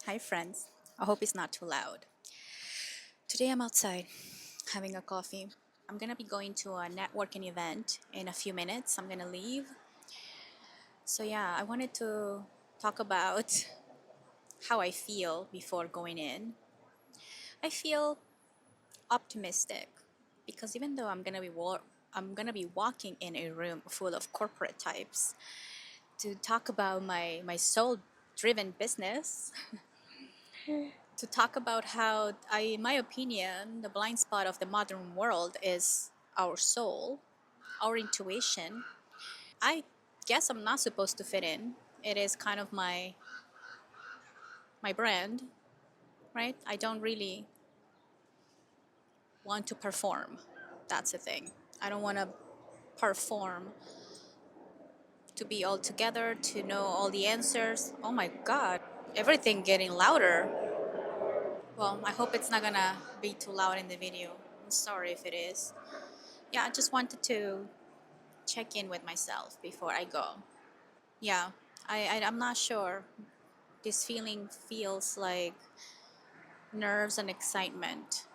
Hi, friends. I hope it's not too loud. Today I'm outside having a coffee. I'm gonna be going to a networking event in a few minutes. I'm gonna leave. So, yeah, I wanted to talk about how I feel before going in. I feel optimistic because even though I'm gonna be walking in a room full of corporate types to talk about my soul driven business, to talk about how in my opinion, the blind spot of the modern world is our soul, our intuition. I guess I'm not supposed to fit in. It is kind of my brand, right? I don't really want to perform. That's the thing. I don't want to perform to be all together, to know all the answers. Oh my god, everything getting louder. Well, I hope it's not gonna be too loud in the video. I'm sorry if it is. Yeah, I just wanted to check in with myself before I go. Yeah, I'm not sure. This feeling feels like nerves and excitement.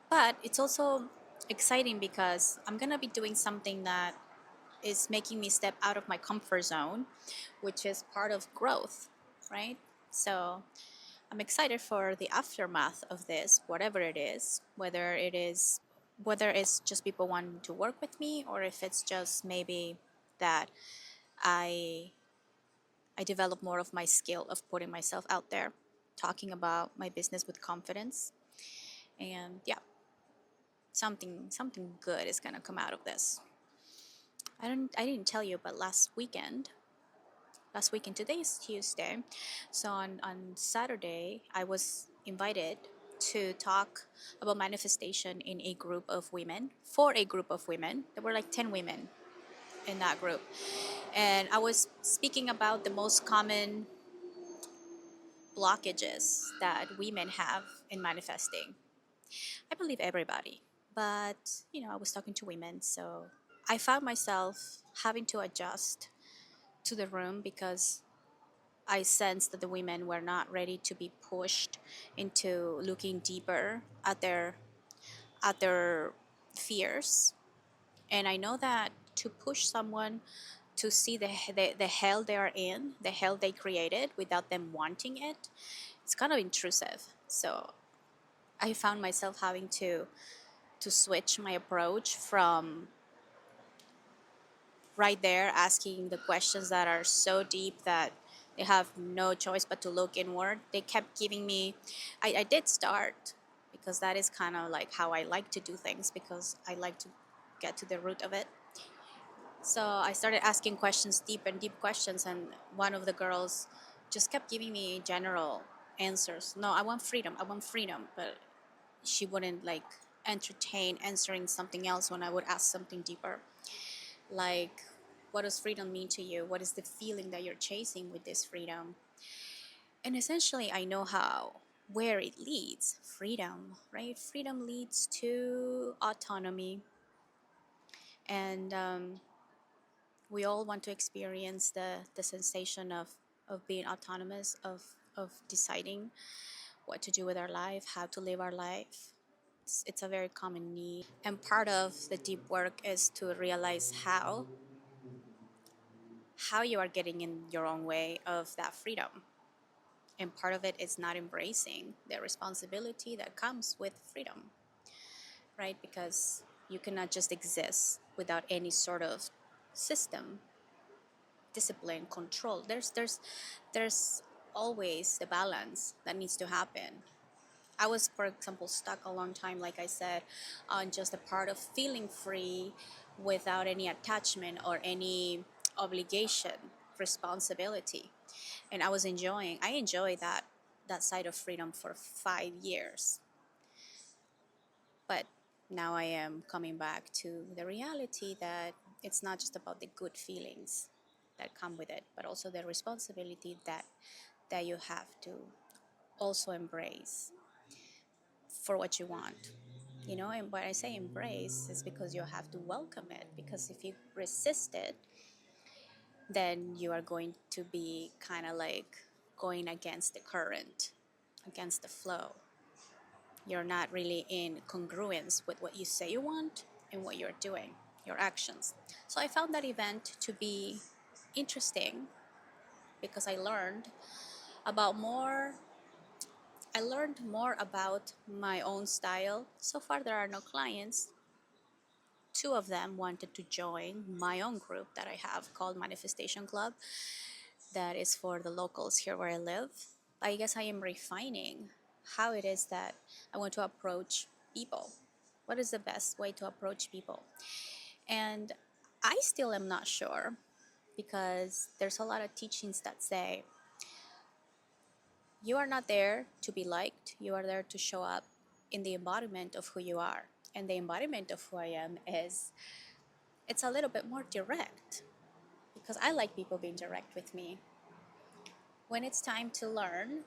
But it's also exciting because I'm gonna be doing something that is making me step out of my comfort zone, which is part of growth, right? So I'm excited for the aftermath of this, whatever it is, whether it's just people wanting to work with me or if it's just maybe that I I develop more of my skill of putting myself out there, talking about my business with confidence, and yeah, something good is gonna come out of this. I didn't tell you, but last weekend today is Tuesday, so on Saturday I was invited to talk about manifestation in a group of women for a group of women. There were like 10 women in that group, and I was speaking about the most common blockages that women have in manifesting. I believe everybody, but I was talking to women, so I found myself having to adjust to the room because I sensed that the women were not ready to be pushed into looking deeper at their fears. And I know that to push someone to see the hell they are in, the hell they created without them wanting it, it's kind of intrusive. So I found myself having to switch my approach from right there asking the questions that are so deep that they have no choice but to look inward. They kept giving me I did start because that is kind of like how I like to do things because I like to get to the root of it. So I started asking questions, deep and deep questions, and one of the girls just kept giving me general answers. No, I want freedom. I want freedom, but she wouldn't like entertain answering something else when I would ask something deeper. Like, what does freedom mean to you? What is the feeling that you're chasing with this freedom? And essentially, I know where it leads. Freedom, right? Freedom leads to autonomy. And we all want to experience the sensation of being autonomous, of deciding what to do with our life, how to live our life. It's a very common need. And part of the deep work is to realize how you are getting in your own way of that freedom. And part of it is not embracing the responsibility that comes with freedom, right? Because you cannot just exist without any sort of system, discipline, control. There's always the balance that needs to happen. I was, for example, stuck a long time, like I said, on just a part of feeling free without any attachment or any obligation, responsibility. And I enjoy that side of freedom for 5 years. But now I am coming back to the reality that it's not just about the good feelings that come with it, but also the responsibility that you have to also embrace for what you want. And when I say embrace is because you have to welcome it, because if you resist it, then you are going to be kind of like going against the current, against the flow. You're not really in congruence with what you say you want and what you're doing, your actions. So I found that event to be interesting because about more I learned more about my own style. So far there are no clients. Two of them wanted to join my own group that I have called Manifestation Club, that is for the locals here where I live. I guess I am refining how it is that I want to approach people. What is the best way to approach people? And I still am not sure because there's a lot of teachings that say you are not there to be liked, you are there to show up in the embodiment of who you are. And the embodiment of who I am is it's a little bit more direct because I like people being direct with me. When it's time to learn,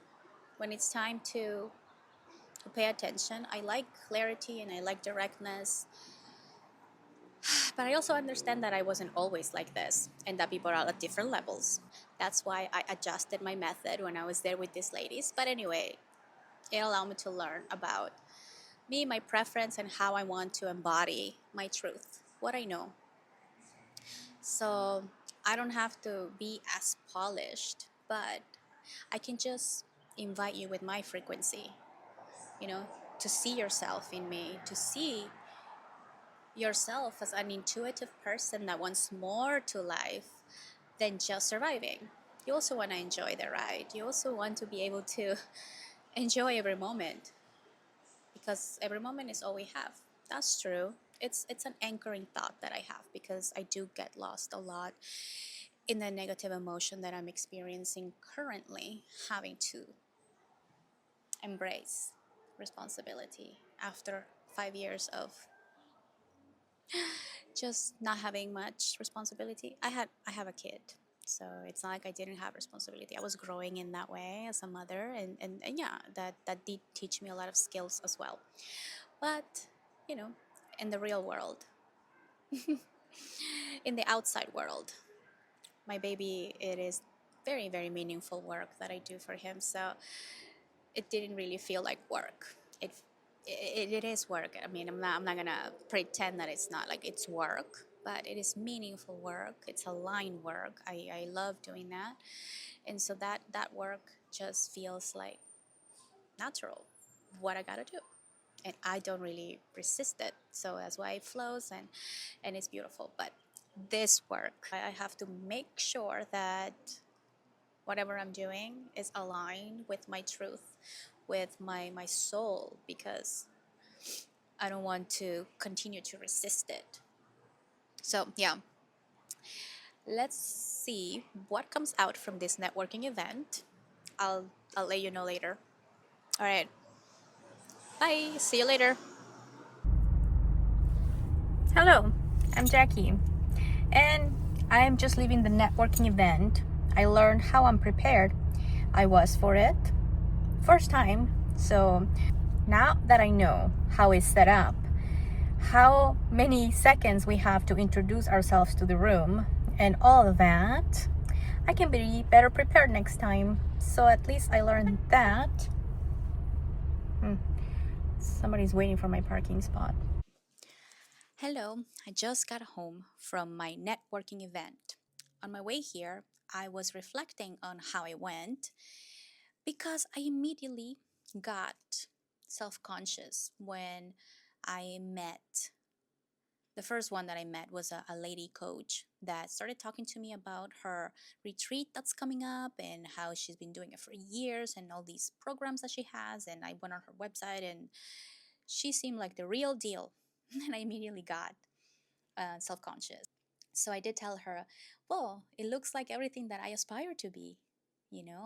when it's time to pay attention, I like clarity and I like directness. But I also understand that I wasn't always like this and that people are at different levels. That's why I adjusted my method when I was there with these ladies. But anyway, it allowed me to learn about me, my preference, and how I want to embody my truth, what I know. So I don't have to be as polished, but I can just invite you with my frequency, you know, to see yourself in me, to see yourself as an intuitive person that wants more to life than just surviving. You also want to enjoy the ride. You also want to be able to enjoy every moment because every moment is all we have. That's true. It's an anchoring thought that I have because I do get lost a lot in the negative emotion that I'm experiencing currently, having to embrace responsibility after 5 years of just not having much responsibility. I have a kid. So it's not like I didn't have responsibility. I was growing in that way as a mother and yeah, that did teach me a lot of skills as well. But, you know, in the real world, in the outside world, my baby, it is very, very meaningful work that I do for him. So it didn't really feel like work. It is work. I mean, I'm not gonna pretend that it's not like it's work, but it is meaningful work. It's aligned work. I love doing that, and so that work just feels like natural. What I gotta do, and I don't really resist it. So that's why it flows and it's beautiful. But this work, I have to make sure that whatever I'm doing is aligned with my truth, with my soul, because I don't want to continue to resist it. So yeah, let's see what comes out from this networking event. I'll I'll let you know later. All right. Bye. See you later. Hello, I'm Jackie, and I'm just leaving the networking event. I learned how unprepared I was for it. First time, so now that I know how it's set up, how many seconds we have to introduce ourselves to the room, and all of that, I can be better prepared next time. So at least I learned that. Somebody's waiting for my parking spot. Hello, I just got home from my networking event. On my way here, I was reflecting on how it went because I immediately got self conscious when I met. The first one that I met was a lady coach that started talking to me about her retreat that's coming up and how she's been doing it for years and all these programs that she has. And I went on her website and she seemed like the real deal. And I immediately got self conscious. So I did tell her, well, it looks like everything that I aspire to be.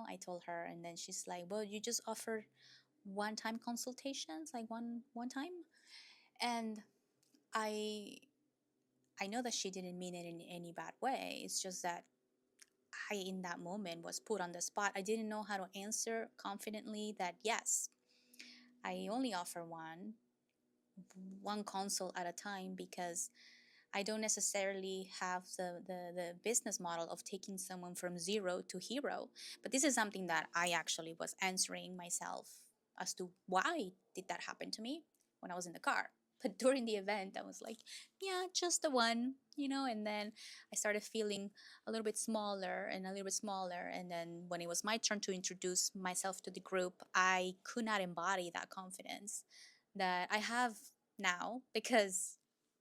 I told her, and then she's like, well, you just offer one-time consultations, like one time. And I I know that she didn't mean it in any bad way. It's just that I, in that moment, was put on the spot. I didn't know how to answer confidently that yes, I only offer one consult at a time because I don't necessarily have the business model of taking someone from zero to hero, but this is something that I actually was answering myself as to why did that happen to me when I was in the car. But during the event, I was like, yeah, just the one, and then I started feeling a little bit smaller and a little bit smaller. And then when it was my turn to introduce myself to the group, I could not embody that confidence that I have now because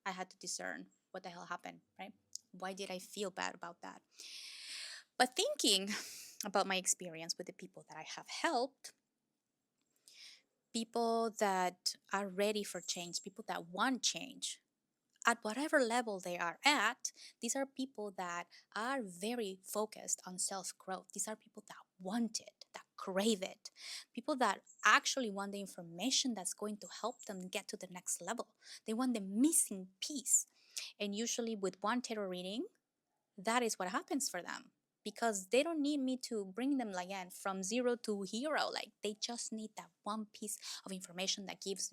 I had to discern what the hell happened, right? Why did I feel bad about that? But thinking about my experience with the people that I have helped, people that are ready for change, people that want change, at whatever level they are at, these are people that are very focused on self growth. These are people that want it, that crave it, people that actually want the information that's going to help them get to the next level. They want the missing piece. And usually, with one tarot reading, that is what happens for them because they don't need me to bring them like again from zero to hero. Like they just need that one piece of information that gives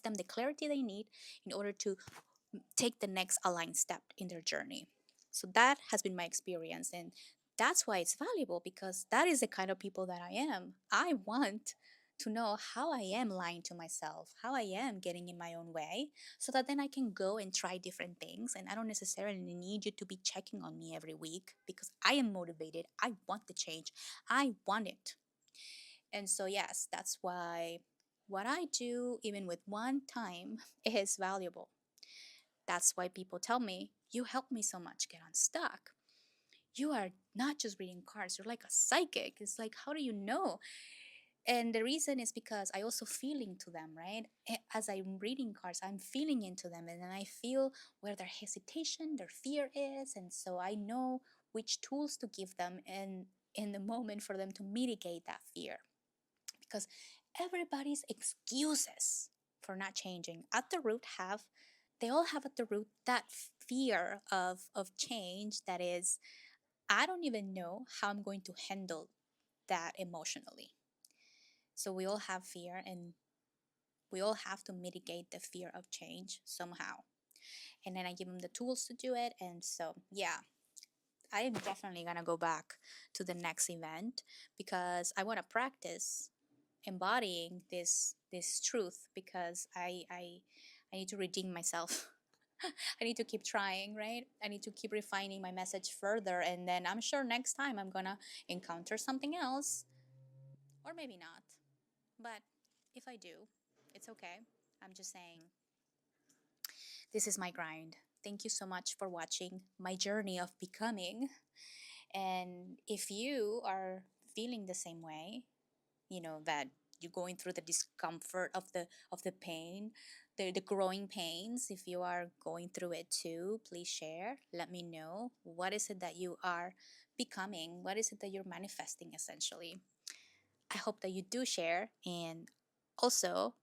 them the clarity they need in order to take the next aligned step in their journey. So that has been my experience. And that's why it's valuable because that is the kind of people that I am. I want to know how I am lying to myself, how I am getting in my own way, so that then I can go and try different things. And I don't necessarily need you to be checking on me every week because I am motivated. I want the change. I want it. And so, yes, that's why what I do, even with one time, is valuable. That's why people tell me, you help me so much get unstuck. You are not just reading cards, you're like a psychic. It's like, how do you know? And the reason is because I also feel into them, right? As I'm reading cards, I'm feeling into them and then I feel where their hesitation, their fear is. And so I know which tools to give them and in the moment for them to mitigate that fear. Because everybody's excuses for not changing at the root have they all have at the root that fear of change that is I don't even know how I'm going to handle that emotionally. So we all have fear and we all have to mitigate the fear of change somehow. And then I give them the tools to do it. And so, yeah, I am definitely going to go back to the next event because I want to practice embodying this truth because I need to redeem myself. I need to keep trying, right? I need to keep refining my message further. And then I'm sure next time I'm going to encounter something else, or maybe not. But if I do, it's okay. I'm just saying, this is my grind. Thank you so much for watching my journey of becoming. And if you are feeling the same way, that you're going through the discomfort of the pain, the growing pains, if you are going through it too, please share. Let me know, what is it that you are becoming, what is it that you're manifesting essentially. I hope that you do share. And also,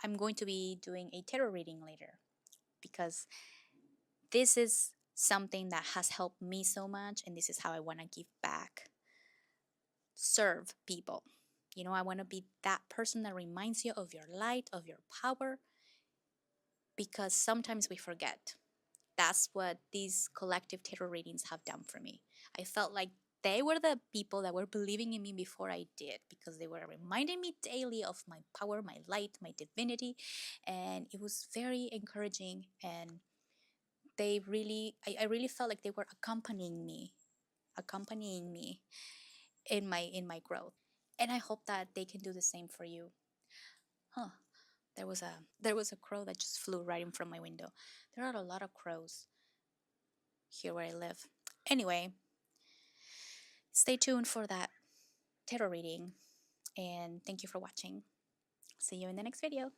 I'm going to be doing a tarot reading later because this is something that has helped me so much and this is how I want to give back, serve people. I want to be that person that reminds you of your light, of your power, because sometimes we forget. That's what these collective tarot readings have done for me. I felt like they were the people that were believing in me before I did because they were reminding me daily of my power, my light, my divinity. And it was very encouraging. And I really felt like they were accompanying me in my growth. And I hope that they can do the same for you. Huh. There was a crow that just flew right in front of my window. There are a lot of crows here where I live. Anyway, stay tuned for that tarot reading and thank you for watching. See you in the next video.